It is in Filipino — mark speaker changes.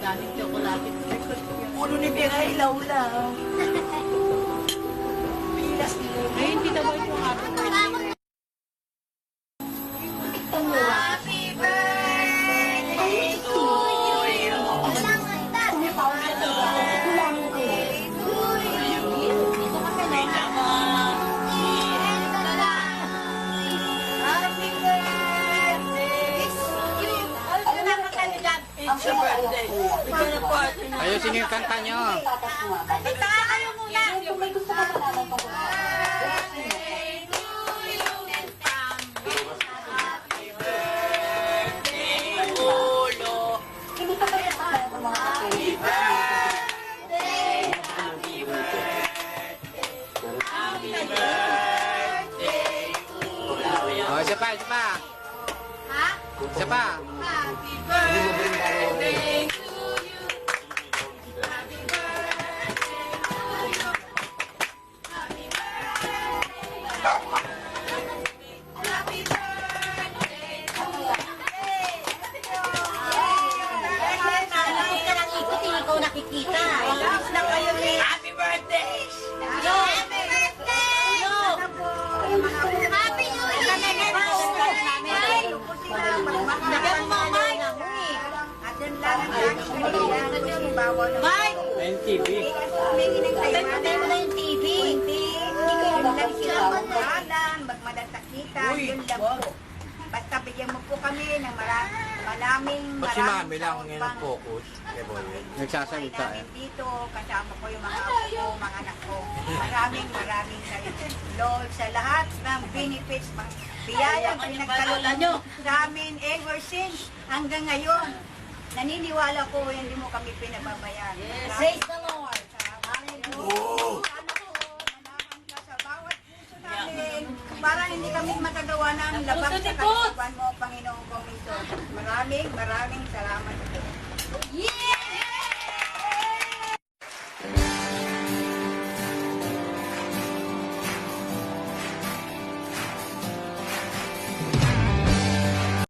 Speaker 1: daming tsokolate.
Speaker 2: Ulo ni Pira ilaw-law. Pilas ni Lulu.
Speaker 1: Ay, hindi daw yung happy birthday.
Speaker 2: Happy birthday to you. Happy birthday. It's your birthday. Bigyan na po atin.
Speaker 3: Ayusin niyo yung kanta niyo.
Speaker 2: Basta kayo muna.
Speaker 4: Kung may gusto ka malaman pa ko. Hindi pa kayo sa mga kapatid.
Speaker 3: Oh, isa pa, isa pa. Isa pa.
Speaker 4: Nakikita.
Speaker 2: Happy birthday!
Speaker 4: Happy birthday! Happy New Year! Lagyan mo mga mic. Mike!
Speaker 3: Ayun, TV.
Speaker 4: Patay mo na yung TV.
Speaker 2: Basta bigyan mo po kami ng maraming
Speaker 3: Ba't si Mami lang ang focus? Kay Boy. Nagsasalita eh.
Speaker 2: Dito, kasama ko yung mga apo ko, mga anak ko. Maraming Lord, sa lahat ng benefits, mga biyayang pinagkalooban sa amin ever since hanggang ngayon. Naniniwala ko hindi mo kami pinababayaan.
Speaker 4: Praise the Lord.
Speaker 2: Sa bawat puso namin, para hindi kami makagawa ng labag sa kalikuan mo, Panginoong Komisyon. Maraming salamat.